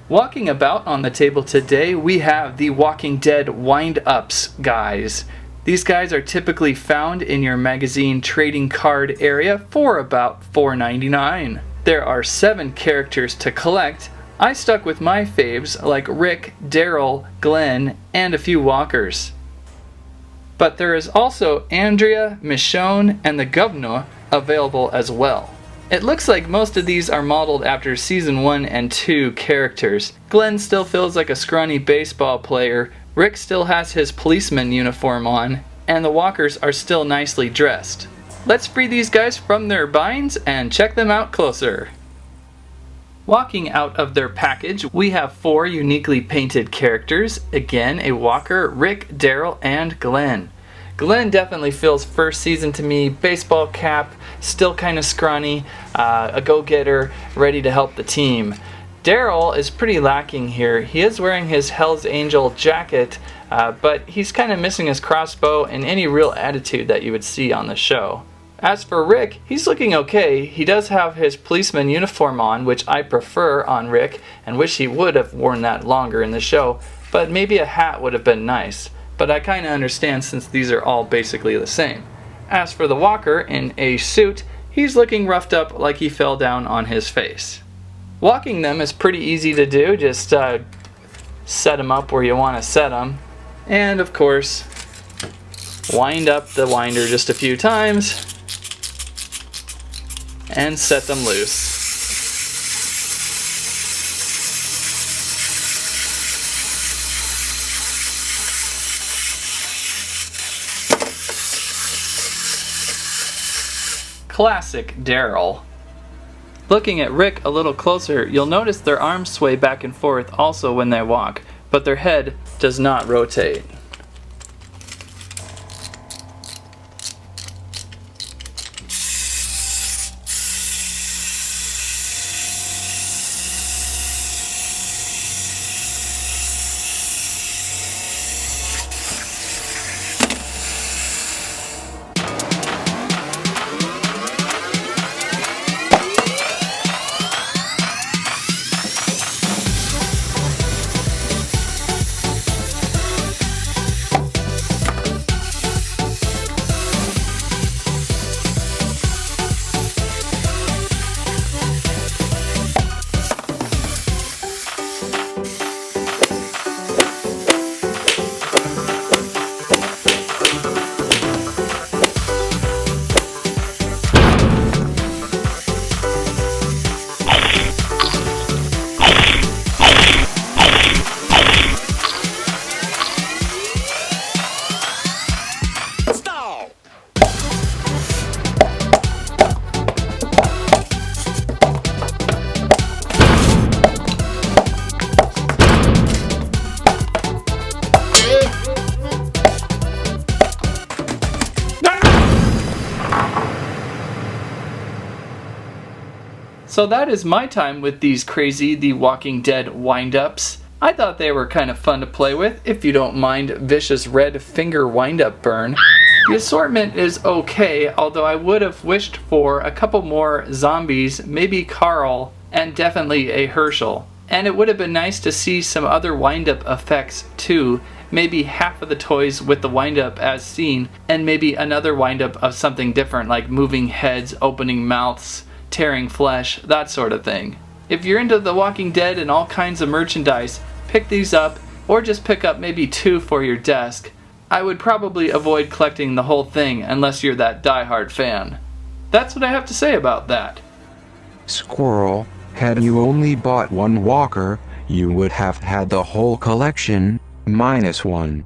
Walking about on the table today, we have the Walking Dead wind-ups guys. These guys are typically found in your magazine trading card area for about $4.99. There are 7 characters to collect. I stuck with my faves like Rick, Daryl, Glenn, and a few walkers. But there is also Andrea, Michonne, and the Governor available as well. It looks like most of these are modeled after Season 1 and 2 characters. Glenn still feels like a scrawny baseball player, Rick still has his policeman uniform on, and the walkers are still nicely dressed. Let's free these guys from their binds and check them out closer. Walking out of their package, we have 4 uniquely painted characters. Again, a walker, Rick, Daryl, and Glenn. Glenn definitely feels first season to me, baseball cap, still kind of scrawny, a go-getter, ready to help the team. Daryl is pretty lacking here. He is wearing his Hell's Angel jacket, but he's kind of missing his crossbow and any real attitude that you would see on the show. As for Rick, he's looking okay. He does have his policeman uniform on, which I prefer on Rick, and wish he would have worn that longer in the show, but maybe a hat would have been nice. But I kind of understand since these are all basically the same. As for the walker in a suit, he's looking roughed up like he fell down on his face. Walking them is pretty easy to do, just set them up where you want to set them. And of course, wind up the winder just a few times and set them loose. Classic Daryl. Looking at Rick a little closer, you'll notice their arms sway back and forth also when they walk, but their head does not rotate. So that is my time with these crazy The Walking Dead wind-ups. I thought they were kind of fun to play with, if you don't mind vicious red finger wind-up burn. The assortment is okay, although I would have wished for a couple more zombies, maybe Carl, and definitely a Herschel. And it would have been nice to see some other wind-up effects too. Maybe half of the toys with the wind-up as seen, and maybe another wind-up of something different like moving heads, opening mouths, tearing flesh, that sort of thing. If you're into The Walking Dead and all kinds of merchandise, pick these up, or just pick up maybe 2 for your desk. I would probably avoid collecting the whole thing unless you're that die-hard fan. That's what I have to say about that. Squirrel, had you only bought one walker, you would have had the whole collection, -1.